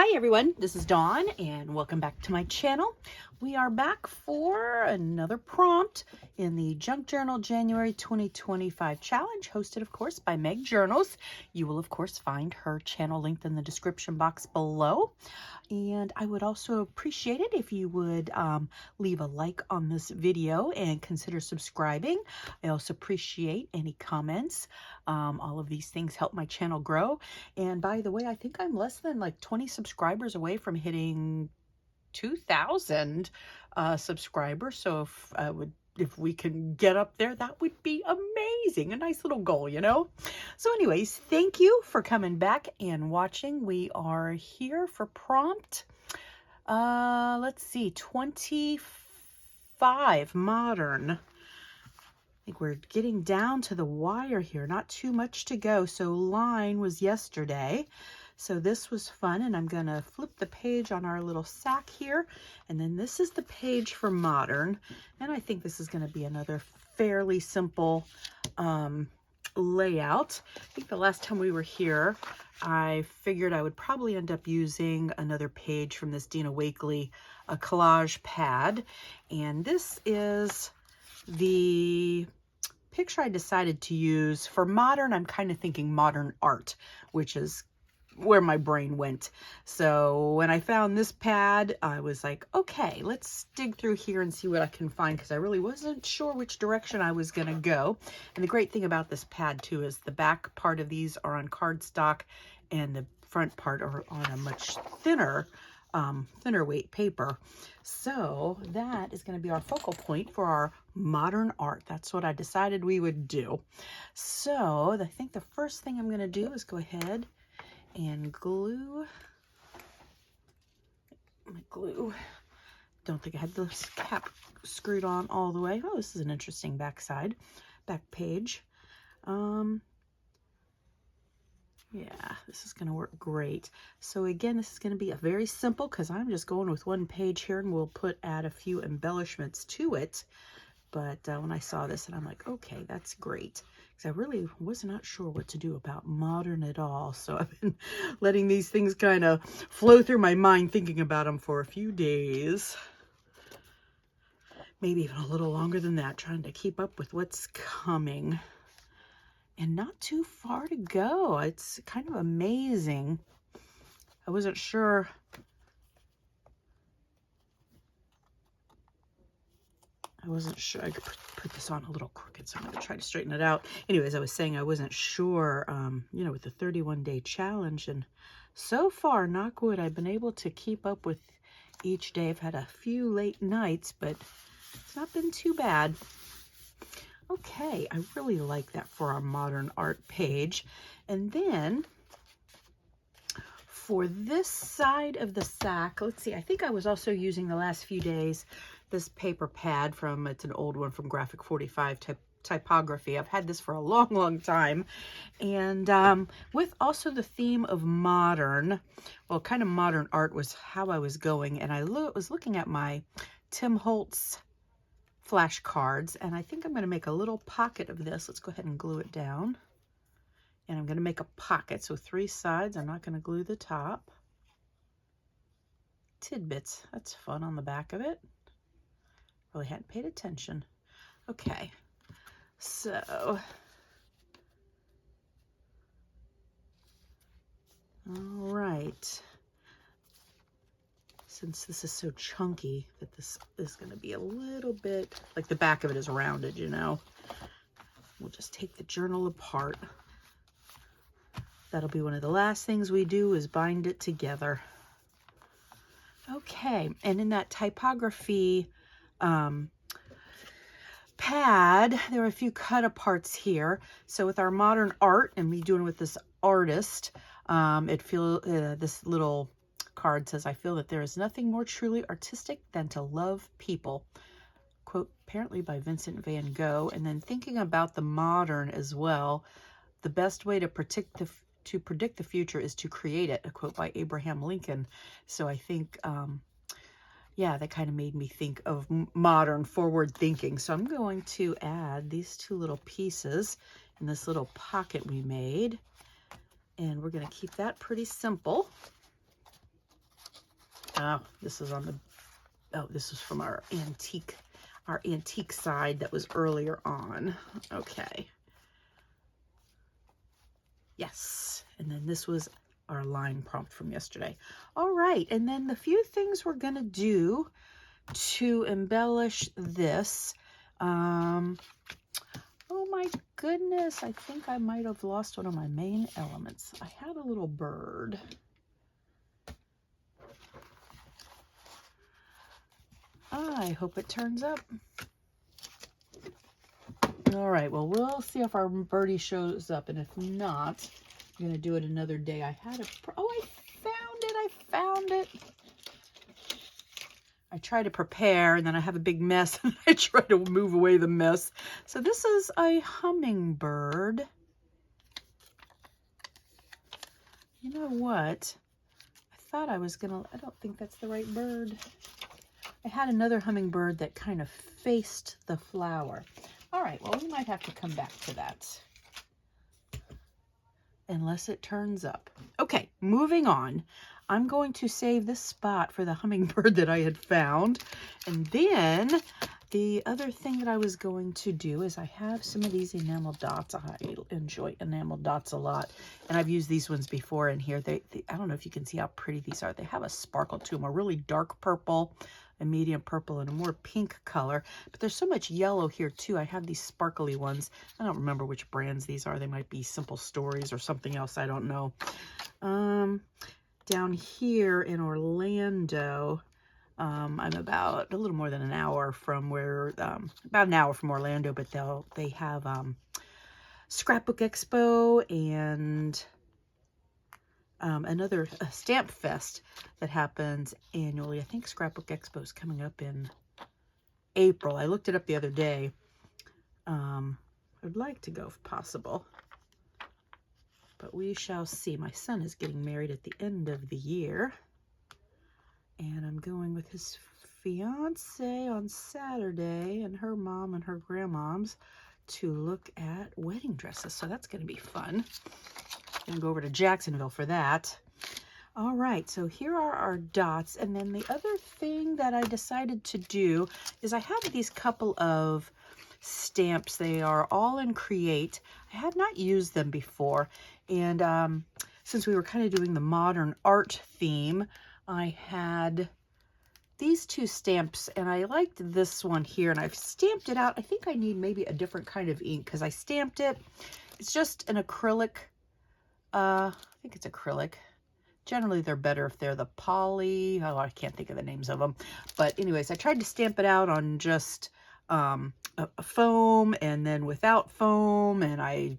Hi everyone, this is Dawn and welcome back to my channel. We are back for another prompt in the Junk Journal January 2025 challenge, hosted of course by Meg Journals. You will of course find her channel linked in the description box below. And I would also appreciate it if you would leave a like on this video and consider subscribing. I also appreciate any comments. All of these things help my channel grow. And by the way, I think I'm less than like 20 subscribers away from hitting 2,000 subscribers. So if we can get up there, that would be amazing. A nice little goal, you know? So anyways, thank you for coming back and watching. We are here for prompt, let's see, 25, modern. I think we're getting down to the wire here. Not too much to go. So line was yesterday. So this was fun, and I'm going to flip the page on our little sack here. And then this is the page for modern. And I think this is going to be another fairly simple layout. I think the last time we were here, I figured I would probably end up using another page from this Dina Wakley collage pad. And this is the picture I decided to use. For modern, I'm kind of thinking modern art, which is where my brain went. So when I found this pad, I was like, okay, let's dig through here and see what I can find, because I really wasn't sure which direction I was going to go. And the great thing about this pad too is the back part of these are on cardstock and the front part are on a much thinner weight paper. So that is going to be our focal point for our modern art. That's what I decided we would do. So I think the first thing I'm going to do is go ahead and glue my glue. Don't think I had this cap screwed on all the way. Oh, this is an interesting back page. Yeah, this is going to work great. So again, this is going to be a very simple, because I'm just going with one page here, and we'll add a few embellishments to it. But when I saw this, and I'm like, okay, that's great. Because I really was not sure what to do about modern at all. So I've been letting these things kind of flow through my mind, thinking about them for a few days. Maybe even a little longer than that, trying to keep up with what's coming. And not too far to go. It's kind of amazing. I wasn't sure. I could put this on a little crooked, so I'm going to try to straighten it out. Anyways, I was saying I wasn't sure, you know, with the 31-day challenge. And so far, knock wood, I've been able to keep up with each day. I've had a few late nights, but it's not been too bad. Okay, I really like that for our modern art page. And then for this side of the sack, let's see, I think I was also using the last few days this paper pad from, it's an old one from Graphic 45 typography. I've had this for a long time. And with also the theme of modern, well, kind of modern art was how I was going. And I was looking at my Tim Holtz flashcards, and I think I'm going to make a little pocket of this. Let's go ahead and glue it down. And I'm going to make a pocket. So 3 sides. I'm not going to glue the top. Tidbits. That's fun on the back of it. Really hadn't paid attention. Okay. So all right. Since this is so chunky that this is going to be a little bit, like the back of it is rounded, you know. We'll just take the journal apart. That'll be one of the last things we do, is bind it together. Okay, and in that typography pad, there are a few cut aparts here. So with our modern art, and me doing it with this artist, this little card says, I feel that there is nothing more truly artistic than to love people. Quote, apparently by Vincent van Gogh. And then thinking about the modern as well, the best way to predict the future is to create it, a quote by Abraham Lincoln. So I think, yeah, that kind of made me think of modern forward thinking. So I'm going to add these 2 little pieces in this little pocket we made. And we're going to keep that pretty simple. This is on the, oh, this was from our antique side that was earlier on. Okay. Yes. And then this was our line prompt from yesterday. All right. And then the few things we're going to do to embellish this. Oh my goodness. I think I might have lost one of my main elements. I had a little bird. I hope it turns up. All right, well, we'll see if our birdie shows up, and if not, I'm going to do it another day. I had a, oh, I found it. I try to prepare, and then I have a big mess, and I try to move away the mess. So this is a hummingbird. You know what? I thought I was going to, I don't think that's the right bird. I had another hummingbird that kind of faced the flower. All right, well, we might have to come back to that. Unless it turns up. Okay, moving on. I'm going to save this spot for the hummingbird that I had found. And then the other thing that I was going to do is I have some of these enamel dots. I enjoy enamel dots a lot. And I've used these ones before in here. They I don't know if you can see how pretty these are. They have a sparkle to them, a really dark purple, a medium purple, and a more pink color. But there's so much yellow here too. I have these sparkly ones. I don't remember which brands these are. They might be Simple Stories or something else. I don't know. Down here in Orlando, I'm about a little more than an hour from where, about an hour from Orlando, but they have Scrapbook Expo and another stamp fest that happens annually. I think Scrapbook Expo is coming up in April. I looked it up the other day. I'd like to go if possible, but we shall see. My son is getting married at the end of the year, and I'm going with his fiance on Saturday, and her mom and her grandmoms to look at wedding dresses. So that's going to be fun. Gonna go over to Jacksonville for that. All right, so here are our dots. And then the other thing that I decided to do is I have these couple of stamps. They are all in Create. I had not used them before. And since we were kind of doing the modern art theme, I had these two stamps, and I liked this one here, and I've stamped it out. I think I need maybe a different kind of ink because I stamped it. It's just an acrylic. I think it's acrylic. Generally, they're better if they're the poly. Oh, I can't think of the names of them. But anyways, I tried to stamp it out on just a foam and then without foam, and I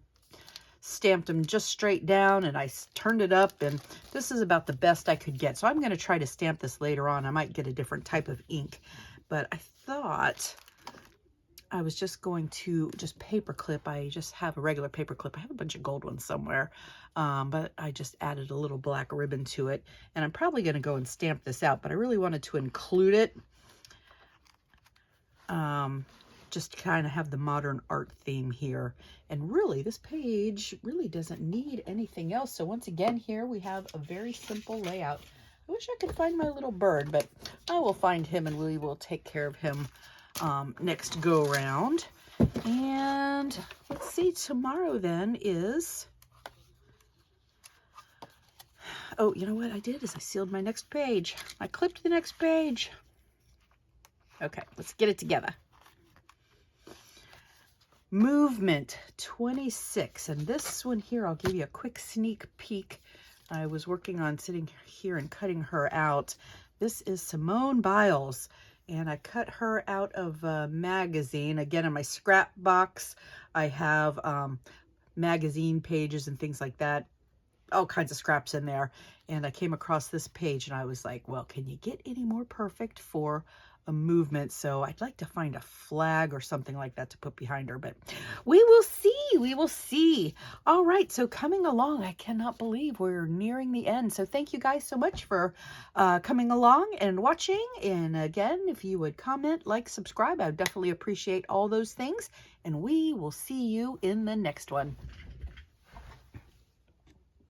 stamped them just straight down, and I turned it up, and this is about the best I could get. So I'm going to try to stamp this later on. I might get a different type of ink, but I thought I was just going to just paper clip. I just have a regular paper clip. I have a bunch of gold ones somewhere, but I just added a little black ribbon to it, and I'm probably going to go and stamp this out, but I really wanted to include it. Just to kind of have the modern art theme here. And really, this page really doesn't need anything else. So once again, here we have a very simple layout. I wish I could find my little bird, but I will find him, and we will take care of him next go round. And let's see, tomorrow then is, oh, you know what I did is I sealed my next page. I clipped the next page. Okay, let's get it together. Movement 26, and this one here, I'll give you a quick sneak peek. I was working on sitting here and cutting her out. This is Simone Biles, and I cut her out of a magazine. Again, in my scrap box, I have magazine pages and things like that, all kinds of scraps in there. And I came across this page, and I was like, well, can you get any more perfect for a movement? So I'd like to find a flag or something like that to put behind her, but we will see. All right, so coming along, I cannot believe we're nearing the end. So thank you guys so much for coming along and watching. And again, if you would comment, like, subscribe, I would definitely appreciate all those things. And we will see you in the next one.